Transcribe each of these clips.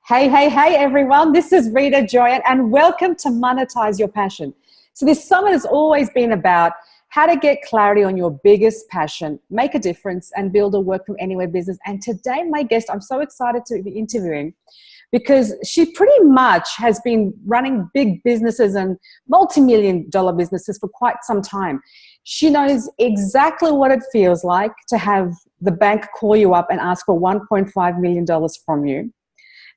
Hey, hey, hey, everyone. This is Rita Joy, and welcome to Monetize Your Passion. So this summit has always been about how to get clarity on your biggest passion, make a difference, and build a work from anywhere business. And today, my guest, I'm so excited to be interviewing because she pretty much has been running big businesses and multi-million dollar businesses for quite some time. She knows exactly what it feels like to have the bank call you up and ask for $1.5 million from you,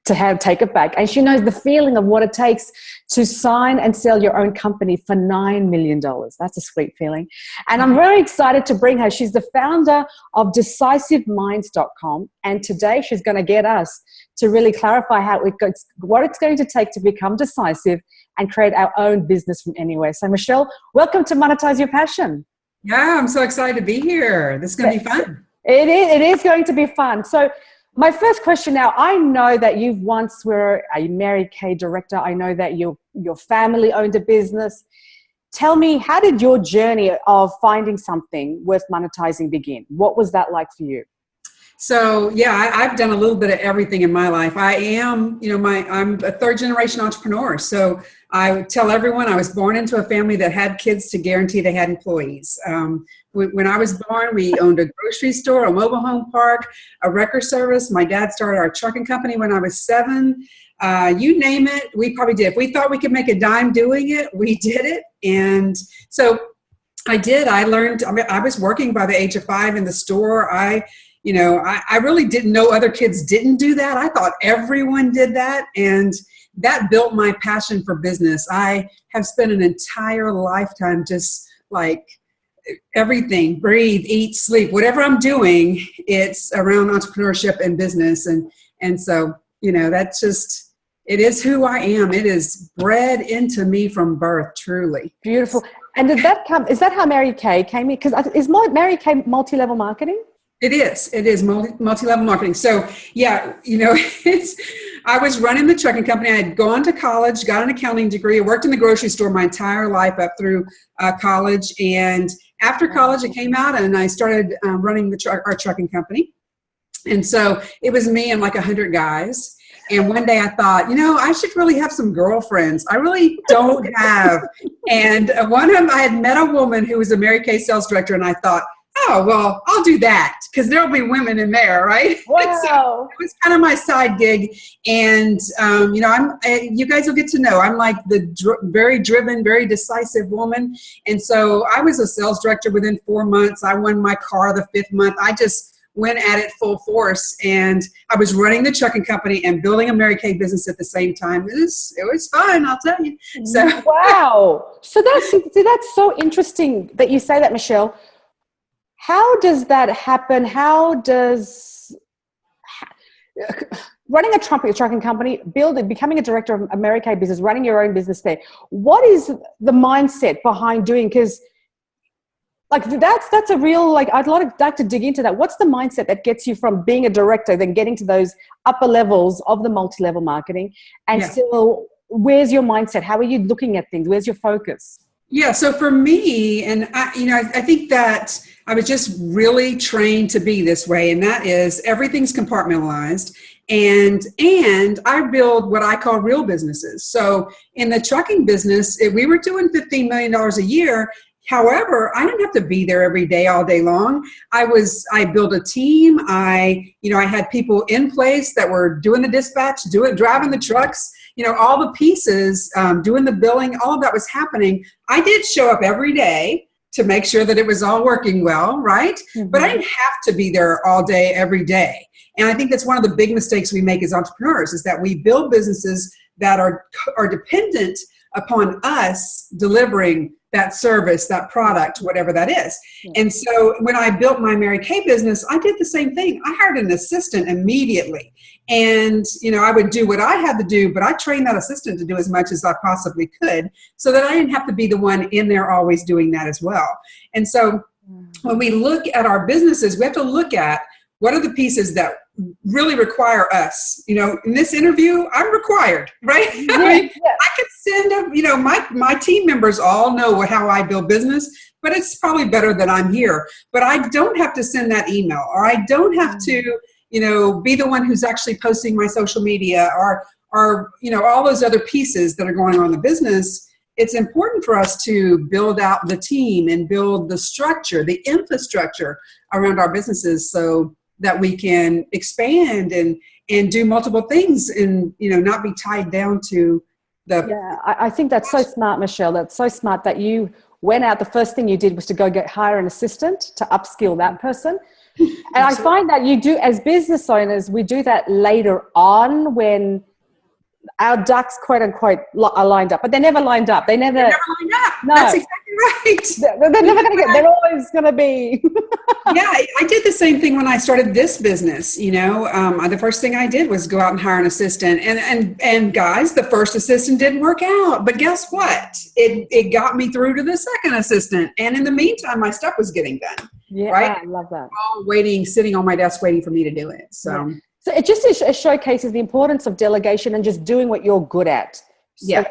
to take it back. And she knows the feeling of what it takes to sign and sell your own company for $9 million. That's a sweet feeling. And I'm very excited to bring her. She's the founder of DecisiveMinds.com. And today she's going to get us to really clarify what it's going to take to become decisive and create our own business from anywhere. So Michele, welcome to Monetize Your Passion. Yeah, I'm so excited to be here. This is going to be fun. It is going to be fun. So my first question now, I know that you once were a Mary Kay director. I know that your family owned a business. Tell me, how did your journey of finding something worth monetizing begin? What was that like for you? So yeah, I've done a little bit of everything in my life. I am, I'm a third generation entrepreneur. So I tell everyone I was born into a family that had kids to guarantee they had employees. When I was born, we owned a grocery store, a mobile home park, a wrecker service. My dad started our trucking company when I was 7. You name it, we probably did. If we thought we could make a dime doing it, we did it. And so I did. I learned, I was working by the age of 5 in the store. I really didn't know other kids didn't do that. I thought everyone did that. And that built my passion for business. I have spent an entire lifetime just like everything, breathe, eat, sleep, whatever I'm doing, it's around entrepreneurship and business. And so, that's just, it is who I am. It is bred into me from birth, truly. Beautiful. And is that how Mary Kay came in? Because is Mary Kay multi-level marketing? It is multi-level marketing. So yeah, I was running the trucking company. I had gone to college, got an accounting degree. I worked in the grocery store my entire life up through college. And after college, I came out and I started running our trucking company. And so it was me and like 100 guys. And one day I thought, I should really have some girlfriends. I really don't have. And one of them, I had met a woman who was a Mary Kay sales director, and I thought, oh, well, I'll do that because there'll be women in there, right? Wow. So it was kind of my side gig. And, you guys will get to know, I'm like the very driven, very decisive woman. And so I was a sales director within 4 months. I won my car the 5th month. I just went at it full force. And I was running the trucking company and building a Mary Kay business at the same time. It was fun, I'll tell you. So wow. So that's so interesting that you say that, Michele. How does that happen? Running a trucking company, becoming a director of a Mary Kay business, running your own business there, what is the mindset behind doing? Because that's a real, I'd like to dig into that. What's the mindset that gets you from being a director, then getting to those upper levels of the multi-level marketing? And still, where's your mindset? How are you looking at things? Where's your focus? Yeah, so for me, and I think that I was just really trained to be this way, and that is everything's compartmentalized, and I build what I call real businesses. So in the trucking business, we were doing $15 million a year. However, I didn't have to be there every day, all day long. I built a team. I had people in place that were doing the dispatch, driving the trucks, all the pieces, doing the billing, all of that was happening. I did show up every day to make sure that it was all working well, right? Mm-hmm. But I didn't have to be there all day, every day. And I think that's one of the big mistakes we make as entrepreneurs is that we build businesses that are dependent upon us delivering that service, that product, whatever that is. Yeah. And so when I built my Mary Kay business, I did the same thing. I hired an assistant immediately. And, I would do what I had to do, but I trained that assistant to do as much as I possibly could so that I didn't have to be the one in there always doing that as well. And so when we look at our businesses, we have to look at what are the pieces that really require us. In this interview, I'm required, right? Yeah, I could send my team members all know how I build business, but it's probably better that I'm here. But I don't have to send that email, or I don't have to, be the one who's actually posting my social media, or all those other pieces that are going on in the business. It's important for us to build out the team and build the structure, the infrastructure around our businesses, so that we can expand and do multiple things, and not be tied down to the. Yeah, I think that's so smart, Michele. That's so smart that you went out. The first thing you did was to go hire an assistant to upskill that person. And I find that you do, as business owners, we do that later on when our ducks, quote unquote, are lined up, but they're never lined up. They're never lined up. No. That's exactly right. They're never going to get, they're always going to be. Yeah, I did the same thing when I started this business. The first thing I did was go out and hire an assistant, and guys, the first assistant didn't work out, but guess what? It got me through to the second assistant. And in the meantime, my stuff was getting done. Yeah, right? I love that. All sitting on my desk waiting for me to do it. So. Yeah. So it just showcases the importance of delegation and just doing what you're good at. So, yeah.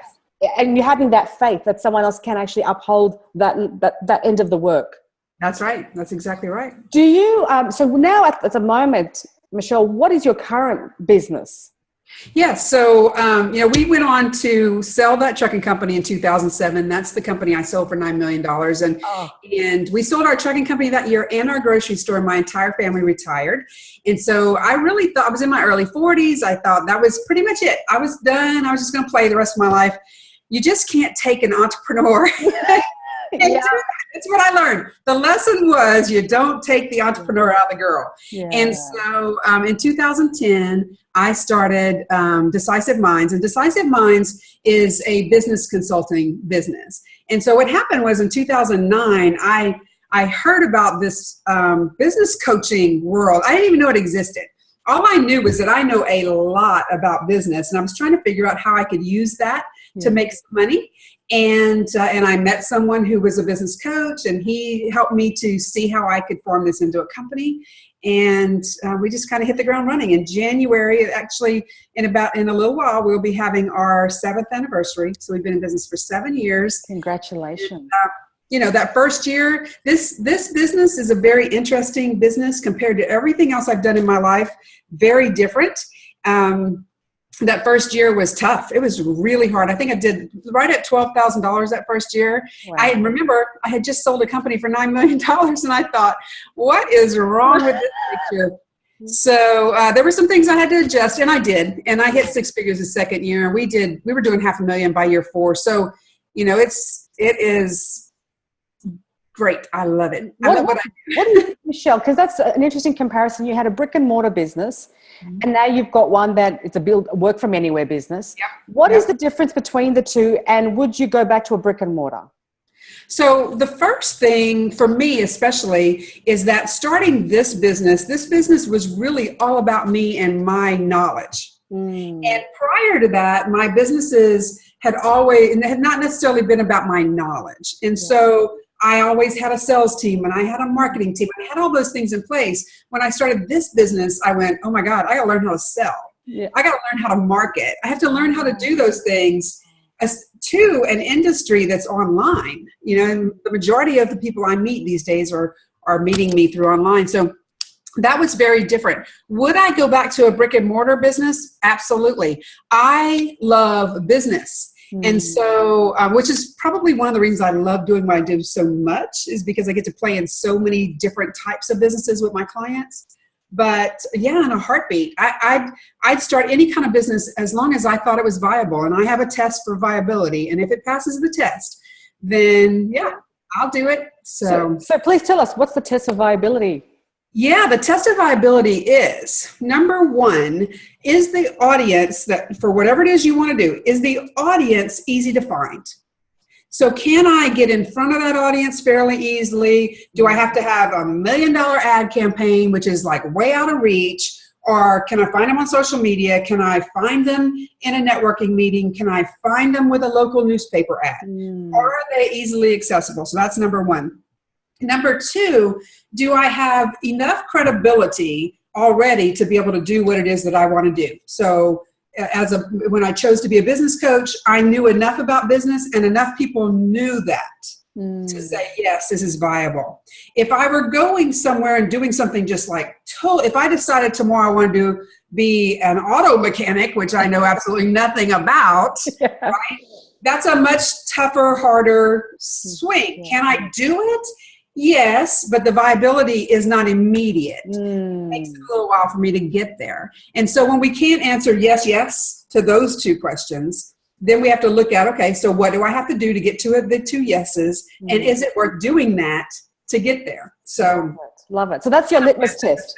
And you're having that faith that someone else can actually uphold that end of the work. That's right. That's exactly right. Do you, so now at the moment, Michele, what is your current business? Yeah, so, we went on to sell that trucking company in 2007. That's the company I sold for $9 million. And we sold our trucking company that year and our grocery store. My entire family retired. And so I really thought, I was in my early 40s. I thought that was pretty much it. I was done. I was just going to play the rest of my life. You just can't take an entrepreneur. Yeah. That's what I learned. The lesson was you don't take the entrepreneur out of the girl. Yeah. And so in 2010, I started Decisive Minds. And Decisive Minds is a business consulting business. And so what happened was in 2009, I heard about this business coaching world. I didn't even know it existed. All I knew was that I know a lot about business. And I was trying to figure out how I could use that to make some money. And I met someone who was a business coach, and he helped me to see how I could form this into a company. And we just kind of hit the ground running. In January, actually, in a little while, we'll be having our 7th anniversary. So we've been in business for 7 years. Congratulations. And, that first year, this business is a very interesting business compared to everything else I've done in my life. Very different. That first year was tough. It was really hard. I think I did right at $12,000 that first year. Wow. I remember I had just sold a company for $9 million, and I thought, what is wrong with this picture? So there were some things I had to adjust, and I did. And I hit 6 figures the second year. We were doing $500,000 by year 4. So, it is great. I love it. I love what I do. What do you think, Michele? Because that's an interesting comparison. You had a brick and mortar business, and now you've got one that it's a work from anywhere business. Yep. What is the difference between the two, and would you go back to a brick and mortar? So the first thing for me especially is that starting this business was really all about me and my knowledge. And prior to that, my businesses had not necessarily been about my knowledge. And so I always had a sales team, and I had a marketing team. I had all those things in place. When I started this business, I went, oh my God, I got to learn how to sell. Yeah. I got to learn how to market. I have to learn how to do those things as to an industry that's online. And the majority of the people I meet these days are meeting me through online. So that was very different. Would I go back to a brick and mortar business? Absolutely. I love business. And so, which is probably one of the reasons I love doing what I do so much, is because I get to play in so many different types of businesses with my clients. But yeah, in a heartbeat, I'd start any kind of business as long as I thought it was viable. And I have a test for viability. And if it passes the test, then yeah, I'll do it. So please tell us, what's the test of viability? Yeah, the test of viability is, number one, is the audience that, for whatever it is you want to do, is the audience easy to find? So can I get in front of that audience fairly easily? Do I have to have $1 million ad campaign, which is like way out of reach? Or can I find them on social media? Can I find them in a networking meeting? Can I find them with a local newspaper ad? Or are they easily accessible? So that's number one. Number two, do I have enough credibility already to be able to do what it is that I want to do? So when I chose to be a business coach, I knew enough about business, and enough people knew that to say, yes, this is viable. If I were going somewhere and doing something just like, if I decided tomorrow I want to be an auto mechanic, which I know absolutely nothing about, right? That's a much tougher, harder swing. Can I do it? Yes, but the viability is not immediate. It takes a little while for me to get there. And so when we can't answer yes to those two questions, then we have to look at, okay, so what do I have to do to get to the two yeses? And is it worth doing that to get there? So love it. So that's your litmus test.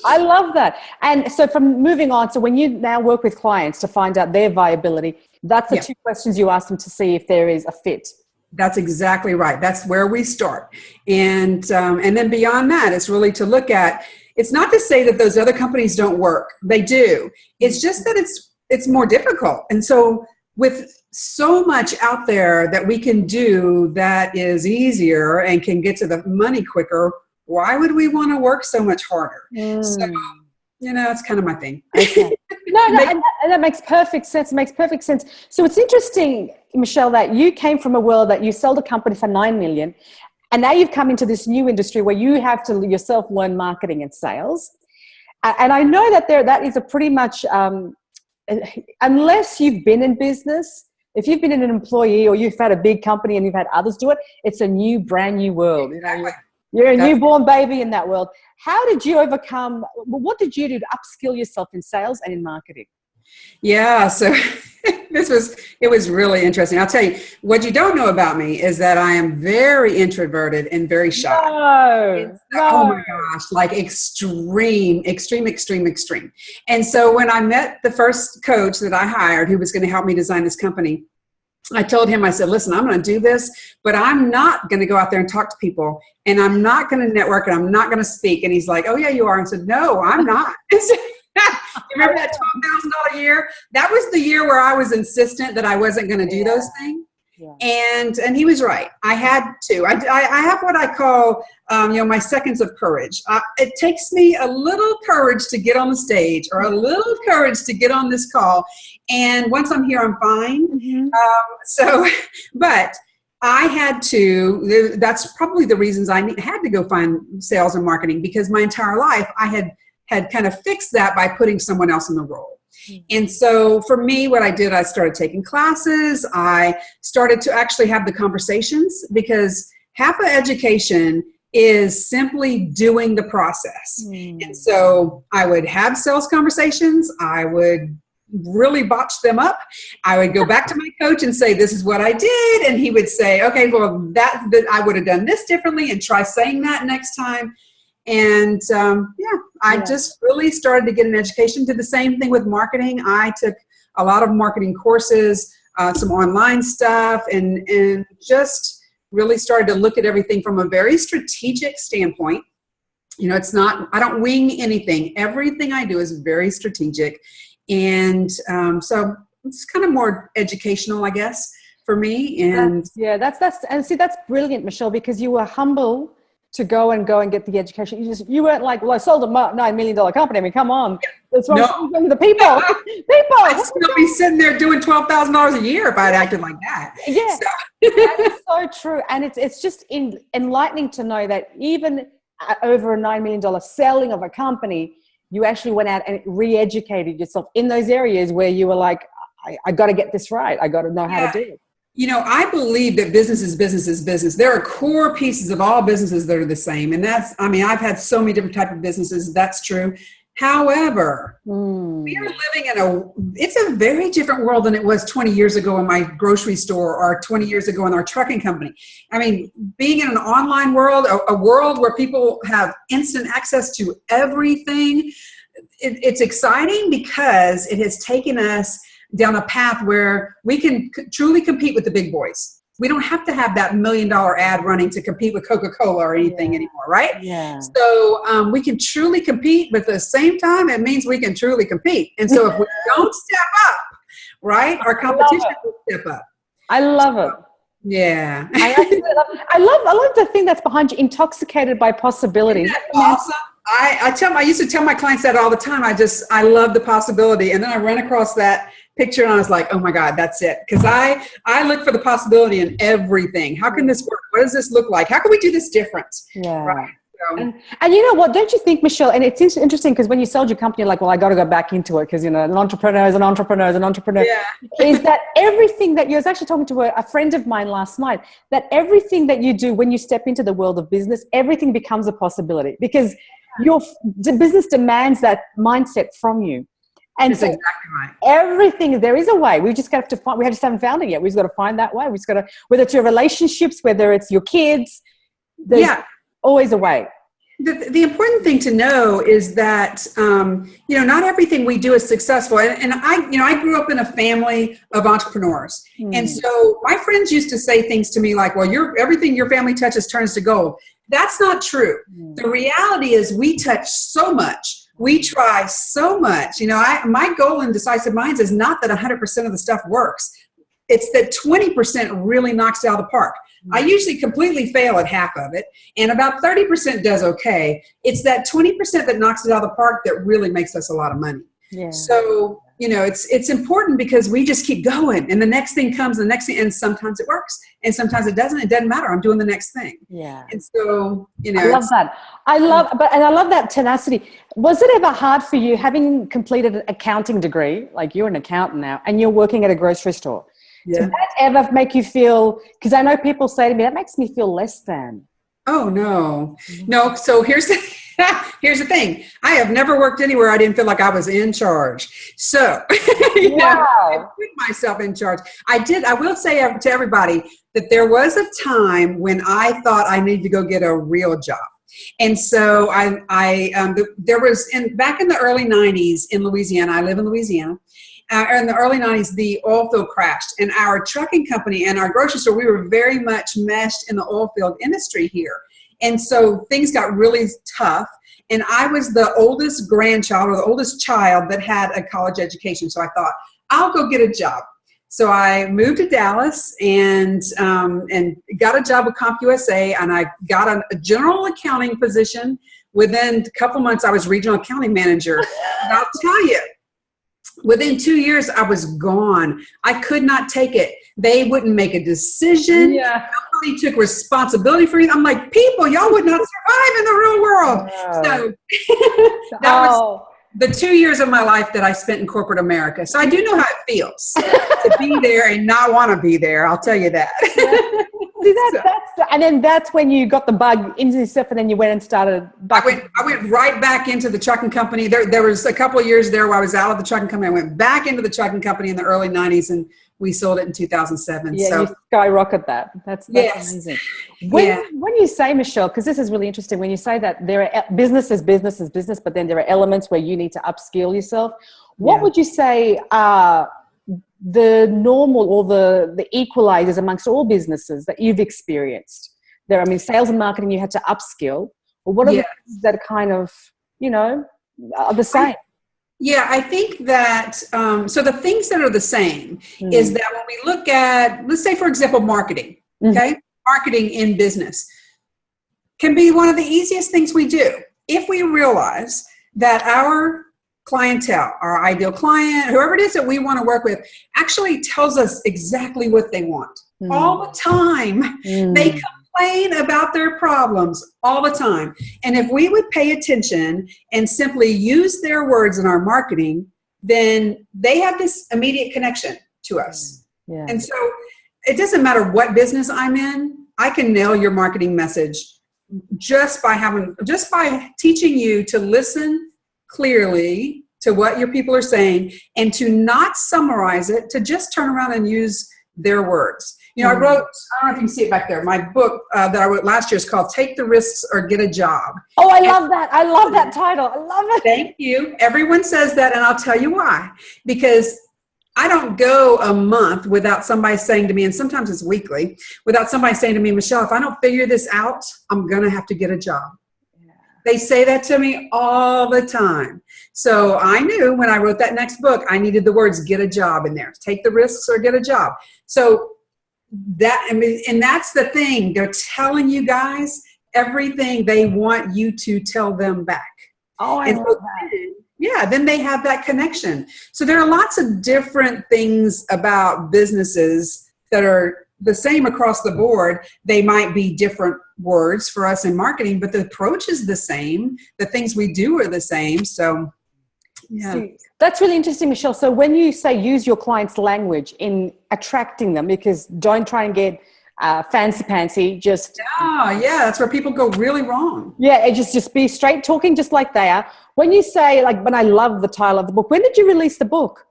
I love that. And so from moving on, so when you now work with clients to find out their viability, that's the two questions you ask them to see if there is a fit. That's exactly right. That's where we start. And then beyond that, it's really to look at, it's not to say that those other companies don't work. They do. It's just that it's more difficult. And so with so much out there that we can do that is easier and can get to the money quicker, why would we want to work so much harder? So, it's kind of my thing. Okay. No, and that makes perfect sense. It makes perfect sense. So it's interesting, Michele, that you came from a world that you sold a company for $9 million, and now you've come into this new industry where you have to yourself learn marketing and sales. And I know that that is a pretty much, unless you've been in business, if you've been an employee or you've had a big company and you've had others do it, it's a brand new world. Exactly. You're a newborn baby in that world. How did you overcome, what did you do to upskill yourself in sales and in marketing? Yeah, so it was really interesting. I'll tell you, what you don't know about me is that I am very introverted and very shy. No. Oh my gosh, like extreme. And so when I met the first coach that I hired, who was going to help me design this company, I told him, I said, listen, I'm going to do this, but I'm not going to go out there and talk to people, and I'm not going to network, and I'm not going to speak. And he's like, oh yeah, you are. And I said, no, I'm not. Remember that $12,000 a year? That was the year where I was insistent that I wasn't going to do those things. Yeah. And he was right. I had to. I have what I call, my seconds of courage. It takes me a little courage to get on the stage, or a little courage to get on this call. And once I'm here, I'm fine. But I had to. That's probably the reasons I had to go find sales and marketing, because my entire life I had kind of fixed that by putting someone else in the role. And so for me, what I did, I started taking classes. I started to actually have the conversations, because half of education is simply doing the process. And so I would have sales conversations. I would really botch them up. I would go back to my coach and say, this is what I did. And he would say, okay, well, that I would have done this differently, and try saying that next time. And I just really started to get an education. Did the same thing with marketing. I took a lot of marketing courses, some online stuff, and just really started to look at everything from a very strategic standpoint. It's not, I don't wing anything. Everything I do is very strategic. And so it's kind of more educational, I guess, for me. And that's brilliant, Michele, because you were humble to go and get the education. You weren't like, well, I sold a $9 million company. I mean, come on. That's wrong with the people. I'd still be sitting there doing $12,000 a year if I'd acted like that. Yeah, that is so true. And it's just enlightening to know that even over a $9 million selling of a company, you actually went out and re-educated yourself in those areas where you were like, I got to get this right. I got to know how to do it. I believe that business is business. There are core pieces of all businesses that are the same. And I've had so many different types of businesses. That's true. However, we are living it's a very different world than it was 20 years ago in my grocery store, or 20 years ago in our trucking company. I mean, being in an online world, a world where people have instant access to everything, it's exciting, because it has taken us down a path where we can truly compete with the big boys. We don't have to have that $1 million ad running to compete with Coca-Cola or anything anymore, right? Yeah. So we can truly compete, but at the same time, it means we can truly compete. And so if we don't step up, right, our competition will step up. I love it. Yeah. I love the thing that's behind you, intoxicated by possibilities. Isn't that awesome? I used to tell my clients that all the time. I love the possibility. And then I ran across that picture and I was like, oh my God, that's it. Because I look for the possibility in everything. How can this work? What does this look like? How can we do this different? Yeah. Right. So, and you know what, don't you think, Michelle, and it's interesting because when you sold your company, you're like, well, I got to go back into it because, you know, an entrepreneur is an entrepreneur is an entrepreneur. yeah. Is that everything that you, I was actually talking to a friend of mine last night, that everything that you do when you step into the world of business, everything becomes a possibility because the business demands that mindset from you. And That's so exactly right. everything, there is a way. We just have to find, we just haven't found it yet. We've just got to find that way. We've just got to, whether it's your relationships, whether it's your kids, there's always a way. The important thing to know is that, you know, not everything we do is successful. And I grew up in a family of entrepreneurs. And so my friends used to say things to me like, well, everything your family touches turns to gold. That's not true. The reality is we touch so much. We try so much. You know, my goal in Decisive Minds is not that 100% of the stuff works. It's that 20% really knocks it out of the park. I usually completely fail at half of it, and about 30% does okay. It's that 20% that knocks it out of the park that really makes us a lot of money. Yeah. So, you know, it's important because we just keep going, and the next thing comes, the next thing, and sometimes it works, and sometimes it doesn't. It doesn't matter. I'm doing the next thing. Yeah. And so, you know, I love that. I love that tenacity. Was it ever hard for you, having completed an accounting degree, like you're an accountant now, and you're working at a grocery store? Yeah. Did that ever make you feel, because I know people say to me, that makes me feel less than. Oh, no. No. So here's the thing. I have never worked anywhere I didn't feel like I was in charge. So you know, I put myself in charge. I will say to everybody that there was a time when I thought I needed to go get a real job. And so there was, back in the early 90s in Louisiana, I live in Louisiana, in the early 90s, the oil field crashed, and our trucking company and our grocery store, we were very much meshed in the oil field industry here. And so things got really tough. And I was the oldest grandchild, or the oldest child that had a college education. So I thought, I'll go get a job. So I moved to Dallas and got a job with CompUSA, and I got a general accounting position. Within a couple months, I was regional accounting manager. And I'll tell you, within 2 years, I was gone. I could not take it. They wouldn't make a decision. Yeah. Nobody took responsibility for it. I'm like, people, y'all would not survive in the real world. So that was the 2 years of my life that I spent in corporate America. So I do know how it feels to be there and not want to be there. I'll tell you that. Yeah. See, and then that's when you got the bug into yourself, and then you went and started. I went right back into the trucking company. There was a couple of years there where I was out of the trucking company. I went back into the trucking company in the early 90s, and we sold it in 2007. Yeah, so you skyrocket that. That's amazing. When you say, Michelle, because this is really interesting, when you say that there are business, but then there are elements where you need to upskill yourself. What would you say are the normal or the equalizers amongst all businesses that you've experienced? There, I mean, sales and marketing, you had to upskill. Or what are the things that kind of, you know, are the same? I think that, so the things that are the same is that when we look at, let's say, for example, marketing, okay? Marketing in business can be one of the easiest things we do. If we realize that our clientele, our ideal client, whoever it is that we want to work with, actually tells us exactly what they want all the time. They complain about their problems all the time. And if we would pay attention and simply use their words in our marketing, then they have this immediate connection to us. Yeah. And so it doesn't matter what business I'm in, I can nail your marketing message just by teaching you to listen clearly to what your people are saying and to not summarize it, to just turn around and use their words. You know, I don't know if you can see it back there. My book that I wrote last year is called Take the Risks or Get a Job. Oh, I love that. I love that title. I love it. Thank you. Everyone says that, and I'll tell you why. Because I don't go a month without somebody saying to me, and sometimes it's weekly, without somebody saying to me, Michelle, if I don't figure this out, I'm going to have to get a job. They say that to me all the time. So I knew when I wrote that next book, I needed the words get a job in there. Take the risks or get a job. So and that's the thing. They're telling you guys everything they want you to tell them back. Oh, I love that. Yeah, then they have that connection. So there are lots of different things about businesses that are the same across the board. They might be different words for us in marketing, but the approach is the same. The things we do are the same. So, yeah. See, that's really interesting, Michele. So when you say use your client's language in attracting them, because don't try and get fancy pantsy, just that's where people go really wrong. Yeah, it just be straight talking, just like they are. When you say, like, when I love the title of the book, when did you release the book?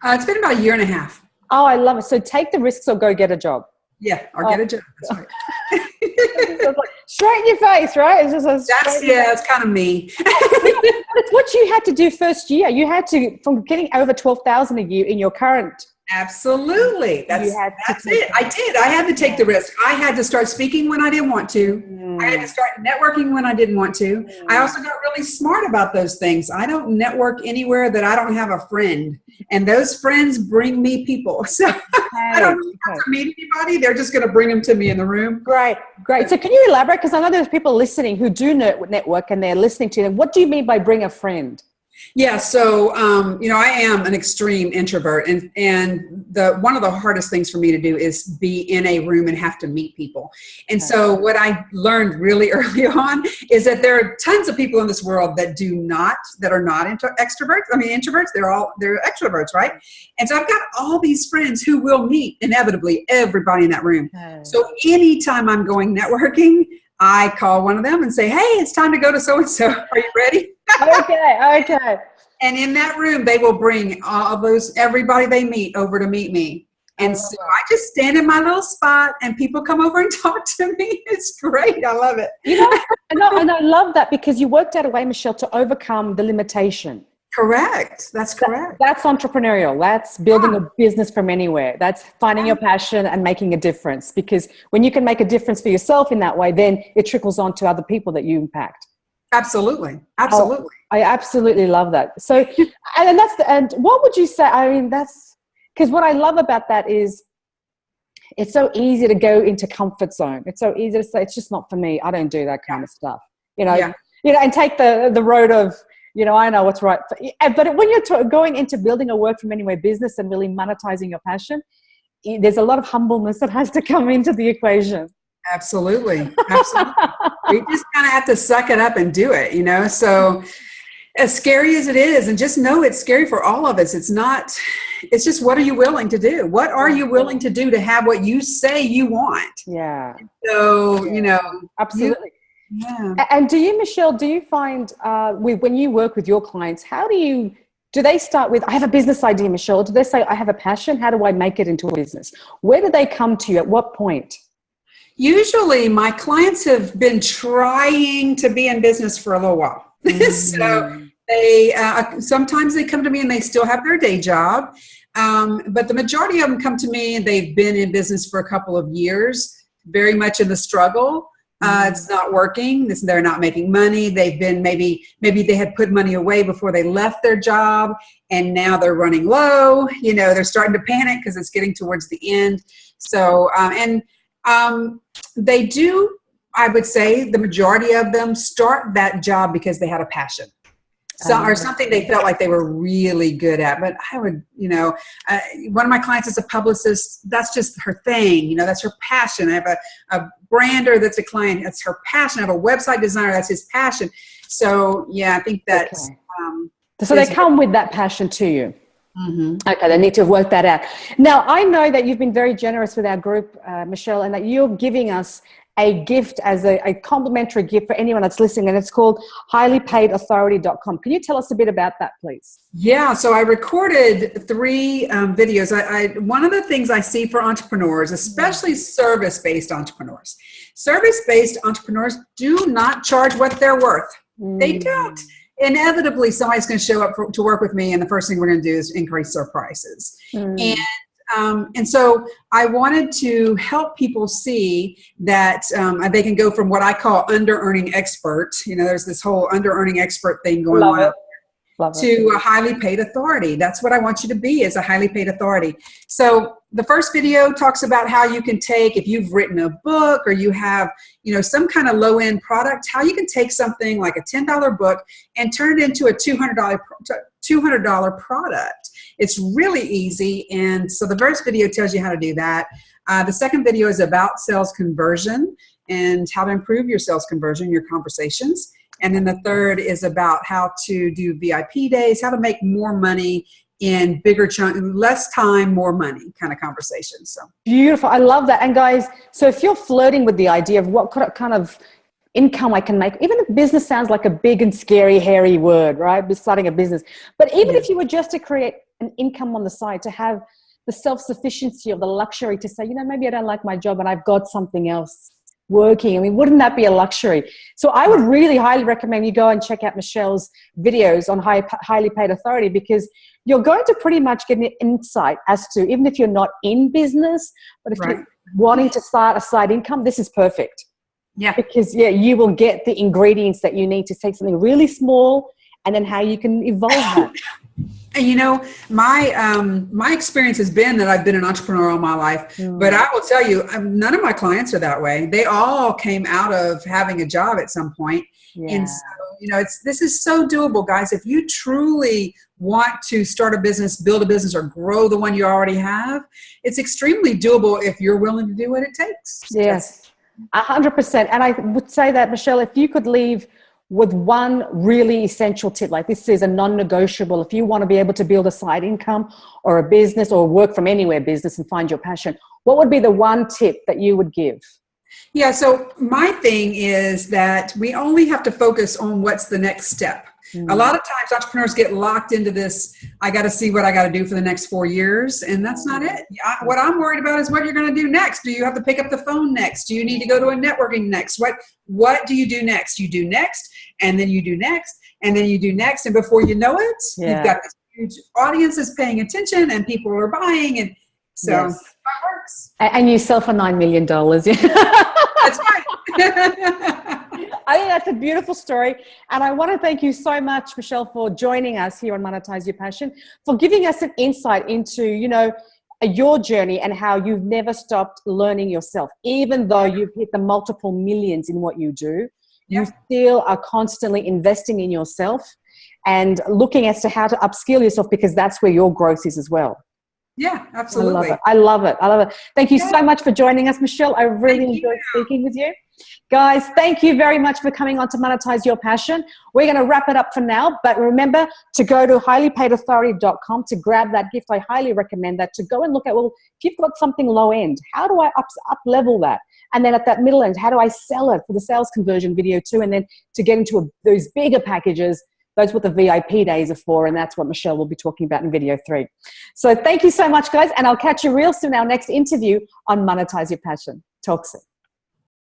It's been about a year and a half. Oh, I love it. So take the risks or go get a job. Yeah, or get a job. That's right. Straight in your face, right? It's just it's kind of me. But it's what you had to do first year. You had to, from getting over 12,000 a year in your current. Absolutely. That's it. I did. I had to take the risk. I had to start speaking when I didn't want to. I had to start networking when I didn't want to. I also got really smart about those things. I don't network anywhere that I don't have a friend. And those friends bring me people. So I don't really have to meet anybody. They're just going to bring them to me in the room. Great. So can you elaborate? Because I know there's people listening who do network and they're listening to them. What do you mean by bring a friend? Yeah, so I am an extreme introvert, and one of the hardest things for me to do is be in a room and have to meet people. And so what I learned really early on is that there are tons of people in this world that are not extroverts. I mean, introverts. They're extroverts, right? And so I've got all these friends who will meet inevitably everybody in that room. So anytime I'm going networking, I call one of them and say, "Hey, it's time to go to so-and-so. Are you ready?" Okay. And in that room, they will bring everybody they meet over to meet me. And so I just stand in my little spot and people come over and talk to me. It's great. I love it. And I love that because you worked out a way, Michele, to overcome the limitation. Correct. That's correct. That's entrepreneurial. That's building a business from anywhere. That's finding your passion and making a difference. Because when you can make a difference for yourself in that way, then it trickles on to other people that you impact. Absolutely. Oh, I absolutely love that. So, and what would you say? I mean, that's because what I love about that is it's so easy to go into comfort zone. It's so easy to say, it's just not for me. I don't do that kind of stuff, and take the road of, I know what's right. But when you're going into building a work from anywhere business and really monetizing your passion, there's a lot of humbleness that has to come into the equation. Absolutely. We just kind of have to suck it up and do it, So as scary as it is, and just know it's scary for all of us. It's just, what are you willing to do? What are you willing to do to have what you say you want? Yeah. So, Absolutely. Yeah. And Michele, do you find when you work with your clients, do they start with, I have a business idea, Michele? Or do they say, I have a passion? How do I make it into a business? Where do they come to you? At what point? Usually my clients have been trying to be in business for a little while. So they sometimes they come to me and they still have their day job. But the majority of them come to me and they've been in business for a couple of years, very much in the struggle. It's not working. They're not making money. They've been maybe they had put money away before they left their job, and now they're running low. They're starting to panic because it's getting towards the end. So they do, I would say the majority of them start that job because they had a passion. Or something they felt like they were really good at. But I would, one of my clients is a publicist. That's just her thing. That's her passion. I have a brander that's a client. That's her passion. I have a website designer. That's his passion. So, yeah, I think that's... So they come with that passion to you. Mm-hmm. Okay, they need to work that out. Now, I know that you've been very generous with our group, Michele, and that you're giving us a gift as a complimentary gift for anyone that's listening, and it's called highlypaidauthority.com. Can you tell us a bit about that, please? Yeah, so I recorded 3 videos. One of the things I see for entrepreneurs, especially service-based entrepreneurs do not charge what they're worth. They don't. Inevitably, somebody's going to show up to work with me, and the first thing we're going to do is increase their prices. And so I wanted to help people see that they can go from what I call under-earning expert. There's this whole under-earning expert thing going on. Love it. to a highly paid authority. That's what I want you to be, as a highly paid authority. So the first video talks about how you can take, if you've written a book or you have, some kind of low-end product, how you can take something like a $10 book and turn it into a $200 product. It's really easy. And so the first video tells you how to do that. The second video is about sales conversion and how to improve your sales conversion, your conversations. And then the third is about how to do VIP days, how to make more money in bigger chunk, less time, more money kind of conversations. So beautiful. I love that. And guys, so if you're flirting with the idea of what kind of income I can make, even if business sounds like a big and scary, hairy word, right? Starting a business. But even if you were just to create an income on the side, to have the self-sufficiency of the luxury to say, maybe I don't like my job and I've got something else working. I mean, wouldn't that be a luxury? So I would really highly recommend you go and check out Michelle's videos on highly paid authority, because you're going to pretty much get an insight as to, even if you're not in business, but if you're wanting to start a side income, this is perfect. Yeah. Because you will get the ingredients that you need to take something really small and then how you can evolve that. And my experience has been that I've been an entrepreneur all my life, but I will tell you, none of my clients are that way. They all came out of having a job at some point. Yeah. And so, this is so doable, guys. If you truly want to start a business, build a business, or grow the one you already have, it's extremely doable if you're willing to do what it takes. Yes, 100%. And I would say that, Michelle, if you could leave with one really essential tip, like this is a non-negotiable, if you want to be able to build a side income or a business or work from anywhere business and find your passion, what would be the one tip that you would give? Yeah, so my thing is that we only have to focus on what's the next step. A lot of times entrepreneurs get locked into this, I got to see what I got to do for the next 4 years, and that's not it. What I'm worried about is what you're going to do next. Do you have to pick up the phone next? Do you need to go to a networking next? What do you do next? You do next, and then you do next, and then you do next, and before you know it, you've got this huge audience that's paying attention, and people are buying, and so that works. And you sell for $9 million. That's right. I think that's a beautiful story. And I want to thank you so much, Michelle, for joining us here on Monetize Your Passion, for giving us an insight into, your journey and how you've never stopped learning yourself. Even though you've hit the multiple millions in what you do, you still are constantly investing in yourself and looking as to how to upskill yourself, because that's where your growth is as well. Yeah, absolutely. I love it. Thank you so much for joining us, Michelle. I really enjoyed speaking with you. Guys, thank you very much for coming on to Monetize Your Passion. We're going to wrap it up for now, but remember to go to highlypaidauthority.com to grab that gift. I highly recommend that, to go and look at, if you've got something low end, how do I up level that? And then at that middle end, how do I sell it for the sales conversion video too? And then to get into those bigger packages, those what the VIP days are for, and that's what Michelle will be talking about in video 3. So thank you so much, guys, and I'll catch you real soon in our next interview on Monetize Your Passion. Talk soon.